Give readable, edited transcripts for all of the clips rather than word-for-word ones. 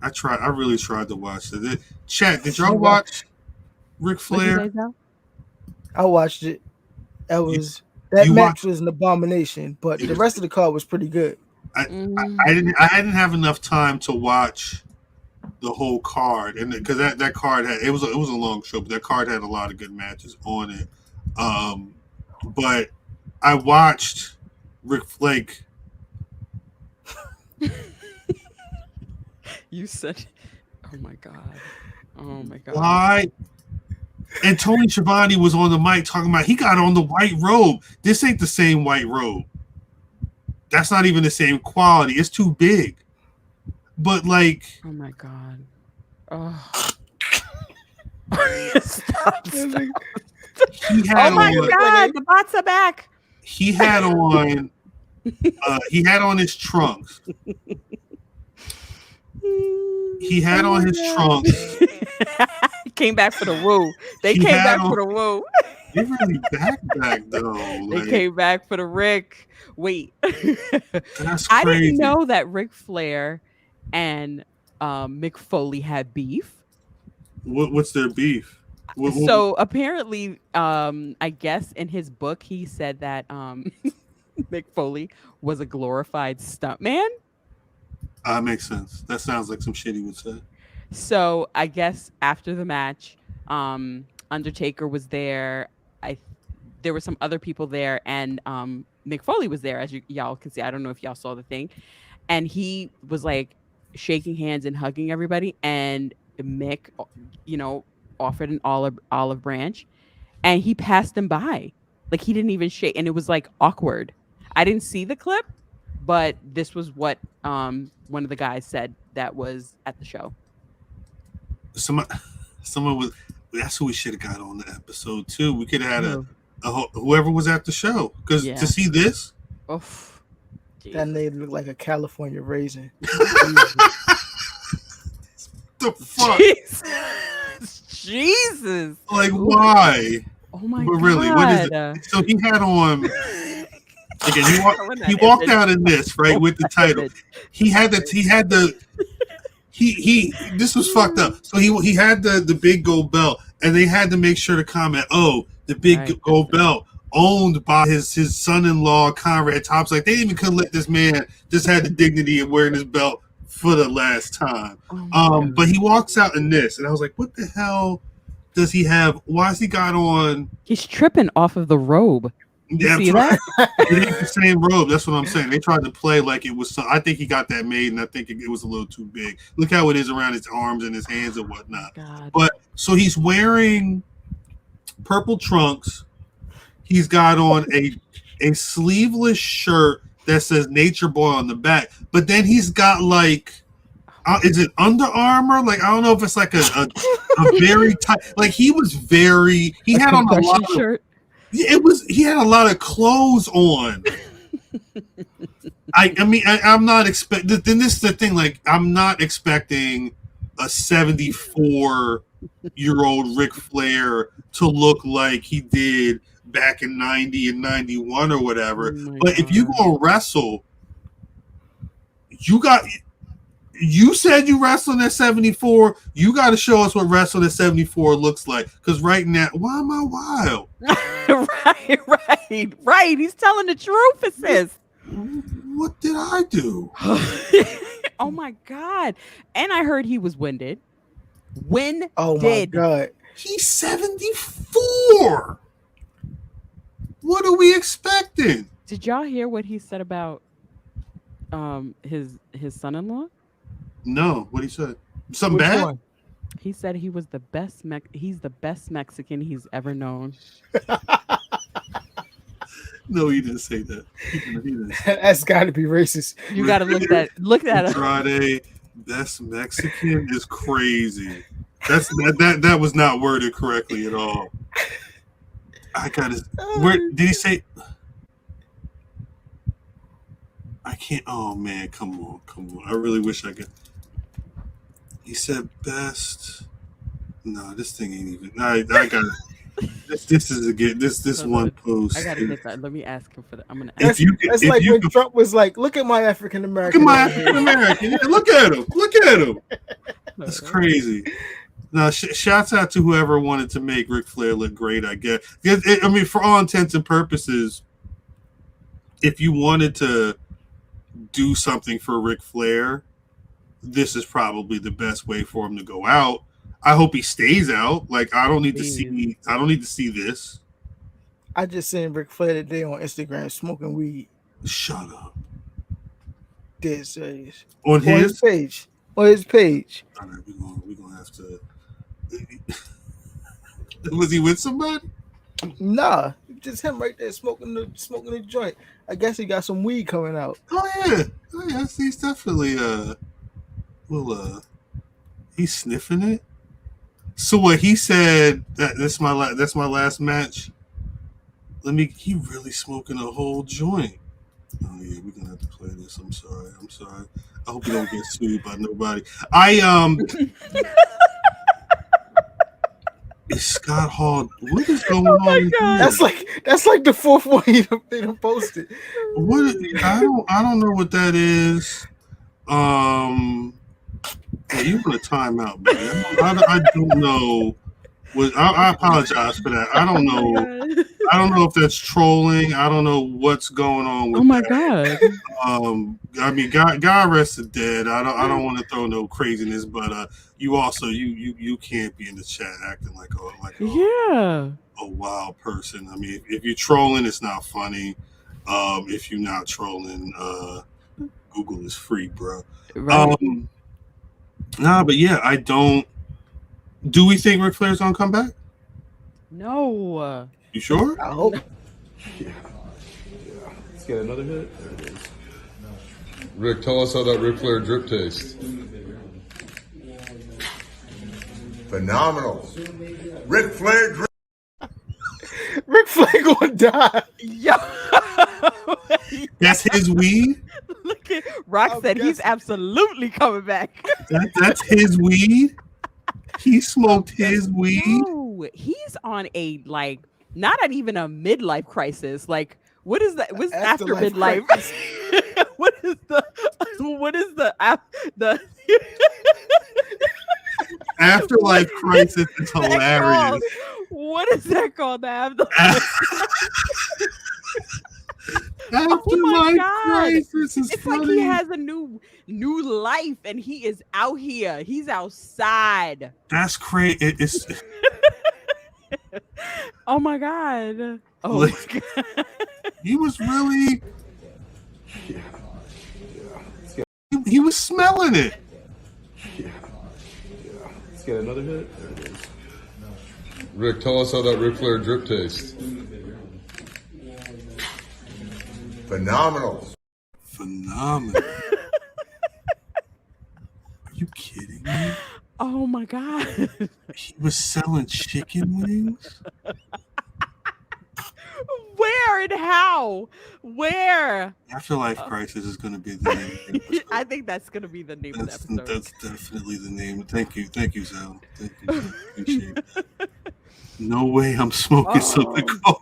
I really tried to watch it. Chat, did y'all watch Ric Flair? I watched it. That match was an abomination, but the rest of the card was pretty good. I didn't have enough time to watch the whole card, and because that card had it was a long show, but that card had a lot of good matches on it. But I watched Ric Flair. You said, "Oh my god, oh my god." Why? And Tony Schiavone was on the mic talking about he got on the white robe. This ain't the same white robe. That's not even the same quality. It's too big. But like, oh my god. Oh. Stop. Oh my god, the bots are back. He had on his trunks. He had on his trunks. He came back for the woo. They came back for the woo. They really back though. They came back for the Rick. Wait. That's crazy. I didn't know that Ric Flair and Mick Foley had beef. What's their beef? So apparently, I guess in his book he said that Mick Foley was a glorified stuntman. Makes sense. That sounds like some shit he would say. So I guess after the match, Undertaker was there. There were some other people there, and Mick Foley was there, as y'all can see. I don't know if y'all saw the thing, and he was like shaking hands and hugging everybody, and Mick, offered an olive branch, and he passed him by, like he didn't even shake, and it was like awkward. I didn't see the clip, but this was what one of the guys said that was at the show. Someone was. That's who we should have got on the episode too. We could have had whoever was at the show, because to see this. Oof. That name looked like a California raisin. The fuck? Jesus. Like, why? Oh my but god. Really, what is it? So he had on. Again, he walked out in this, right, with the title. This was fucked up. So he had the big gold belt, and they had to make sure to comment, the big gold belt owned by his son-in-law Conrad Thompson. Like, they even couldn't let this man just had the dignity of wearing his belt for the last time. But he walks out in this, and I was like, what the hell does he have? Why has he got on? He's tripping off of the robe. You see that? It ain't the same robe. That's what I'm saying. They tried to play like it was. I think he got that made, and I think it was a little too big. Look how it is around his arms and his hands and whatnot. But so he's wearing purple trunks. He's got on a sleeveless shirt that says Nature Boy on the back. But then he's got like, is it Under Armour? Like, I don't know if it's like a very tight. Like he had on a lot of shirt. He had a lot of clothes on. I'm not expecting. Then this is the thing. Like, I'm not expecting a 74-year-old Ric Flair to look like he did back in 90 and 91 or whatever. But if you go wrestle, you said you wrestling at 74. You got to show us what wrestling at 74 looks like. Because right now, why am I wild? Right. He's telling the truth, it says. What did I do? Oh, my God. And I heard he was winded. Oh, my God. He's 74. What are we expecting? Did y'all hear what he said about his son-in-law? No, what he said? Something bad? One? He said he was the best. He's the best Mexican he's ever known. No, he didn't say that. He didn't. That's got to be racist. You got to look at it. Friday, best Mexican is crazy. That was not worded correctly at all. I gotta. Where did he say? I can't. Oh man, come on! I really wish I could. He said best. No, this thing ain't even. I got it. This is again. This one post. I gotta get that. Let me ask him for that. I'm gonna. That's like when Trump was like, "Look at my African American." Look at my African American. Yeah, look at him. That's crazy. Now, shouts out to whoever wanted to make Ric Flair look great, I guess. I mean, for all intents and purposes, if you wanted to do something for Ric Flair, this is probably the best way for him to go out. I hope he stays out. Like, I don't need to see this. I just seen Ric Flair today on Instagram smoking weed. Shut up. Dead serious. On his page. On his page. All right, we're gonna have to. Was he with somebody? Nah, just him right there smoking the joint. I guess he got some weed coming out. Oh yeah. He's definitely he's sniffing it. So what he said that's my last match. He really smoking a whole joint. Oh yeah, we're gonna have to play this. I'm sorry. I hope you don't get sued by nobody. Is Scott Hall? What is going on? My God. That's like the fourth one they done posted. What? I don't know what that is. You want a timeout, man? I don't know. I apologize for that. I don't know. I don't know if that's trolling. I don't know what's going on with Oh my that. God. I mean, God rest the dead. I don't want to throw no craziness, but you also you can't be in the chat acting like a wild person. I mean, if you're trolling, it's not funny. If you're not trolling, Google is free, bro. Right. Nah, but yeah, I don't. Do we think Ric Flair's gonna come back? No. You sure? I hope. Yeah. Let's get another hit. There it is. Rick, tell us how that Ric Flair drip tastes. Phenomenal. Ric Flair drip. Ric Flair gonna die. Yo. That's his weed? Look at Rock said he's absolutely coming back. That's his weed? He smoked his weed? No, he's on a not even a midlife crisis. Like, what is that? What's after midlife? What is the afterlife crisis is hilarious. What is that called? The afterlife crisis is it's funny. like he has a new life and he is out here. He's outside. That's crazy. Oh my God. Oh like, my God. He was really he was smelling it. Yeah. Let's get another hit. There it is. Rick, tell us how that Ric Flair drip tastes. Phenomenal. Are you kidding me? Oh my God. He was selling chicken wings? Where and how? Where? Afterlife crisis is going to be the name. I think that's going to be the name of the episode. That's definitely the name. Thank you, Zell. Thank you. Appreciate it. No way I'm smoking something called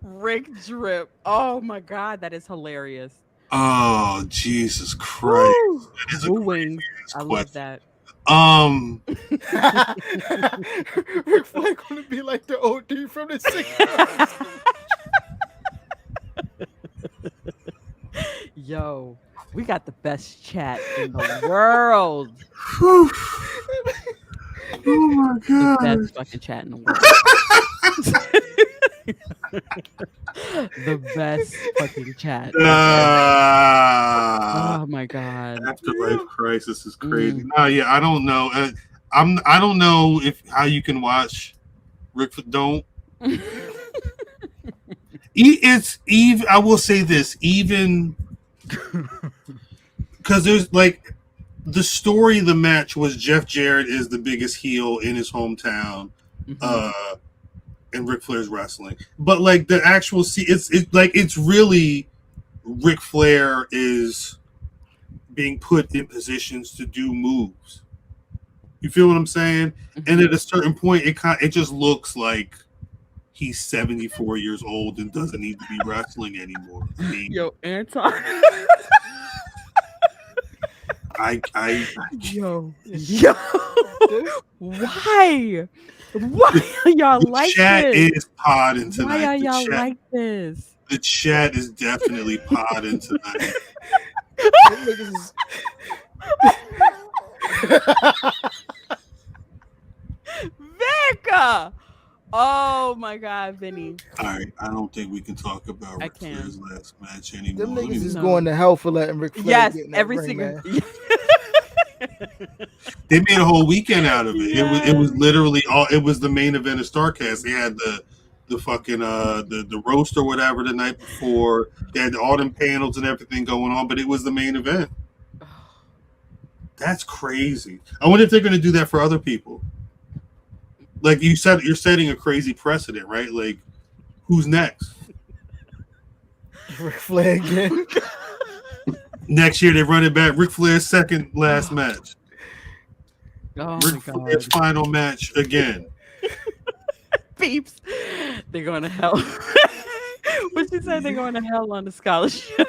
Rick Drip. Oh my God, that is hilarious. Oh, Jesus Christ. That is a wings. I love that. Ric Flair gonna be like the OD from the 60s. Yo, we got the best chat in the world. Oh my God. The best fucking chat in the world. The best fucking chat. Oh my God. Afterlife crisis is crazy. No, yeah, I don't know. I don't know how you can watch Rick. Don't. It's even. I will say this, even because there's like the story of the match was Jeff Jarrett is the biggest heel in his hometown. And Ric Flair's wrestling, but like the actual it's really Ric Flair is being put in positions to do moves. You feel what I'm saying? And at a certain point, it just looks like he's 74 years old and doesn't need to be wrestling anymore. I mean, Yo, Anton. Yo. Why? Why are y'all The like chat this? is podding tonight. Why are The y'all chat- like this? The chat is definitely podding tonight. Them niggas is- Vic! Oh my God, Vinny. All right, I don't think we can talk about I Ric can. Flair's last match anymore. Them Let me niggas is No. going to hell for letting Ric Flair Yes, get in that every ring, single. man. They made a whole weekend out of it. It was Yes. literally all. It was the main event of Starcast. They had the fucking the roast or whatever the night before. They had all them panels and everything going on, but it was the main event. That's crazy. I wonder if they're going to do that for other people. Like you said, you're setting a crazy precedent, right? Like, who's next? Ric Flair again. Next year they run it back. Ric Flair's second last match. Oh Ric my Flair's God. final match again. Peeps. They're going to hell. What she said, they're going to hell on the scholarship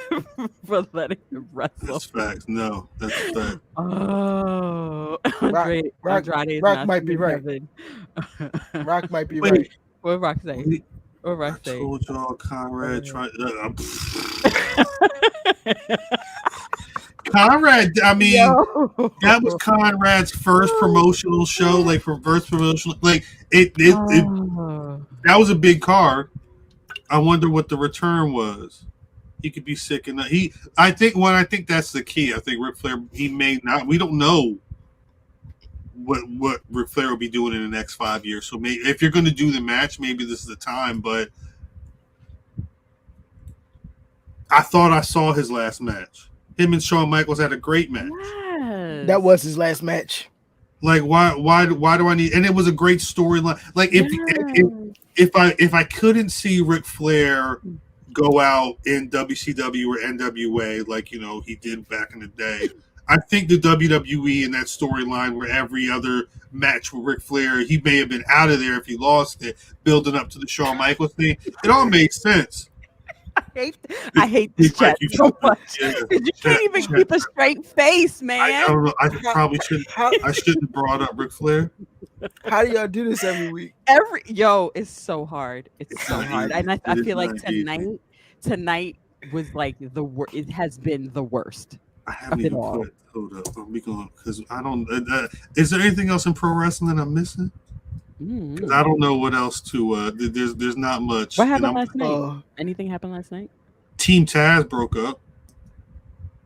for letting him wrestle. That's facts. No, that's fact. Oh, Rock Andrade is Rock not might be seeing right. heaven. Rock might be Wait. right. What Rock say? Wait, What I Rock say? told y'all Conrad tried. Conrad, I mean, that was Conrad's first promotional show, like for first promotional, like it that was a big card. I wonder what the return was. He could be sick and I think that's the key. I think Ric Flair, he may not. We don't know what Ric Flair will be doing in the next 5 years. So maybe if you're going to do the match, maybe this is the time. But I thought I saw his last match. Him and Shawn Michaels had a great match. Yes. That was his last match. Like why do I need? And it was a great storyline. Like if I couldn't see Ric Flair go out in WCW or NWA like he did back in the day, I think the WWE in that storyline where every other match with Ric Flair, he may have been out of there if he lost it, building up to the Shawn Michaels thing. It all made sense. I hate this chat so much. Yeah. Because you can't even keep a straight face, man. I don't know. I probably shouldn't. I shouldn't have brought up Ric Flair. How do y'all do this every week? It's so hard. It's so not hard. easy. And I It is feel like not tonight was like the worst. It has been the worst. I haven't Of it even all. put. Hold up. Are we going? Because I don't. Is there anything else in pro wrestling that I'm missing? Because I don't know what else to. There's not much. What And happened last night? Anything happened last night? Team Taz broke up.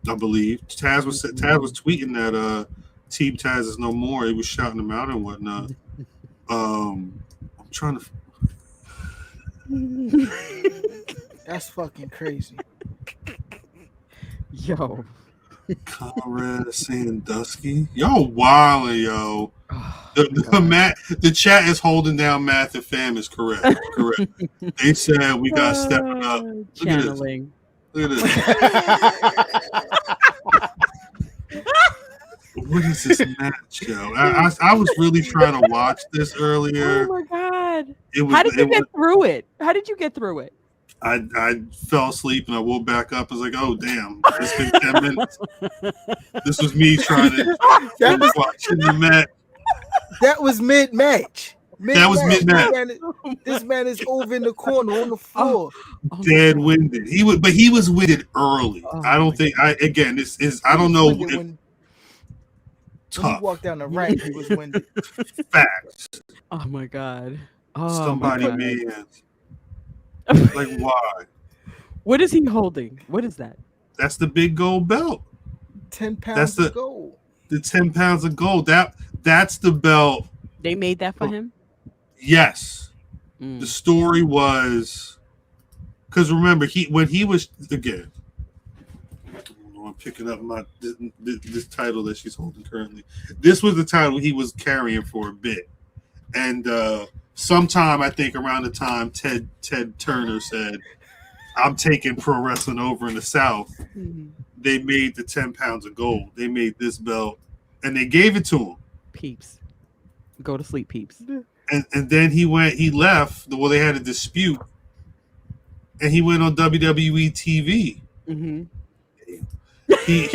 I believe Taz was tweeting that Team Taz is no more. He was shouting them out and whatnot. I'm trying to. That's fucking crazy. Yo. Conrad Sandusky. Y'all wildin', yo. The chat is holding down Math and Fam is correct. They said we got to step it up. Channeling. Look at this. What is this match, yo? I was really trying to watch this earlier. Oh my God. How did you get through it? How did you get through it? I fell asleep and I woke back up. I was like, oh, damn. It's been 10 minutes. This was me trying to watching the match. That was mid-match. That was mid-match. This man is over in the corner on the floor. Dead winded. He was winded early. I don't think I don't know When he walked down the ramp, he was winded. Facts. Oh my God. Somebody man. Like why? What is he holding? What is that? That's the big gold belt. 10 pounds of gold. The 10 pounds of gold. That's the belt. They made that for him? Yes. The story was because remember when he was again. I'm picking up this title that she's holding currently. This was the title he was carrying for a bit, and sometime I think around the time Ted Turner said, "I'm taking pro wrestling over in the South." They made the 10 pounds of gold. They made this belt, and they gave it to him. Peeps, go to sleep, peeps. And then he left. Well, they had a dispute, and he went on WWE TV. He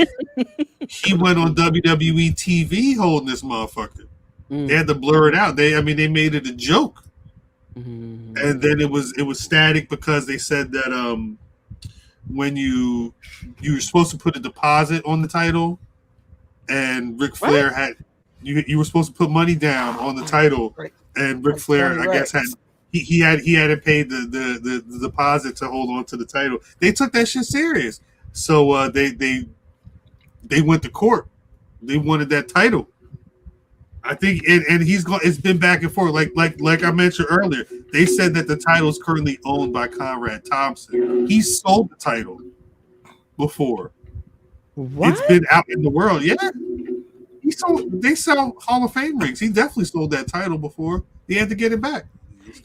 he went on WWE TV holding this motherfucker. They had to blur it out. They made it a joke. And then it was static because they said that when you were supposed to put a deposit on the title, and Ric Flair had you were supposed to put money down on the title, and Ric Flair I guess had he hadn't paid the deposit to hold on to the title. They took that shit serious, so they went to court. They wanted that title. I think, and he's gone. It's been back and forth. Like I mentioned earlier, they said that the title is currently owned by Conrad Thompson. He sold the title before. What? It's been out in the world. Yeah, they sell Hall of Fame rings. He definitely sold that title before. He had to get it back.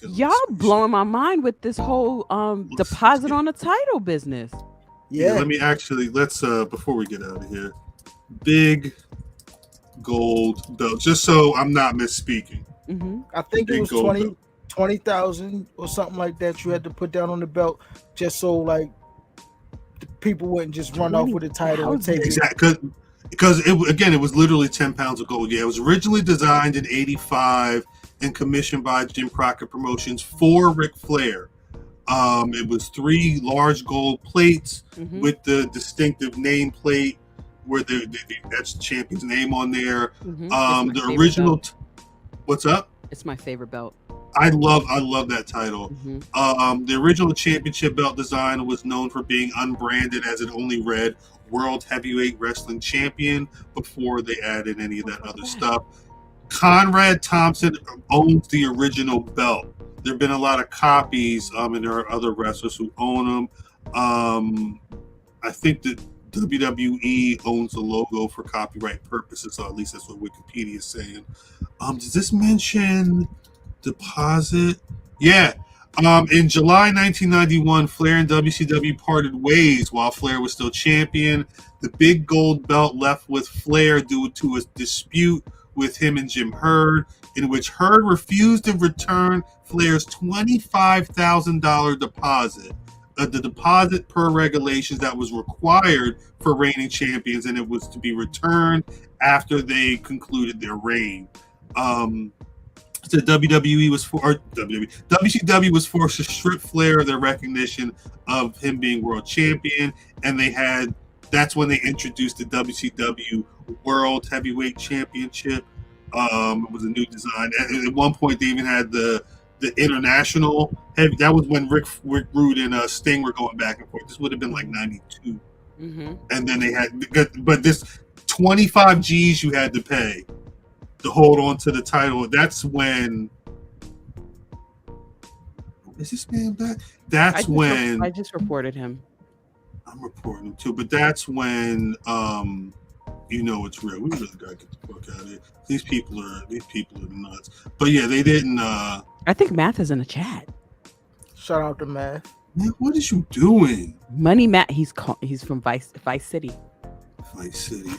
Y'all blowing my mind with this whole deposit on a title business. Yeah. Let me let's before we get out of here, big gold belt, just so I'm not misspeaking. I think it was 20,000 or something like that you had to put down on the belt, just so like the people wouldn't just run off with the title and take it. Because it was literally 10 pounds of gold. Yeah, it was originally designed in '85 and commissioned by Jim Crockett Promotions for Ric Flair. It was 3 large gold plates with the distinctive nameplate where that's the champion's name on there. The original. What's up? It's my favorite belt. I love that title. The original championship belt design was known for being unbranded, as it only read World Heavyweight Wrestling Champion before they added any of that other stuff. Conrad Thompson owns the original belt. There have been a lot of copies, and there are other wrestlers who own them. I think that WWE owns the logo for copyright purposes, or at least that's what Wikipedia is saying. Does this mention deposit? Yeah. In July 1991, Flair and WCW parted ways while Flair was still champion. The big gold belt left with Flair due to a dispute with him and Jim Herd, in which Herd refused to return Flair's $25,000 deposit. The deposit per regulations that was required for reigning champions, and it was to be returned after they concluded their reign. So WCW was forced to strip Flair of their recognition of him being world champion, and that's when they introduced the WCW World Heavyweight Championship. It was a new design. At one point, they even had the international heavy. That was when Rick Rude and Sting were going back and forth. This would have been like 92. And then they but this 25 G's you had to pay to hold on to the title. That's when. Is this man back? I just reported him. I'm reporting him too, but that's when it's real. We really gotta get the fuck out of here. These people are nuts. But yeah, they didn't. I think Math is in the chat. Shout out to Math. Man, what is you doing? Money Matt. He's from Vice City. Vice City.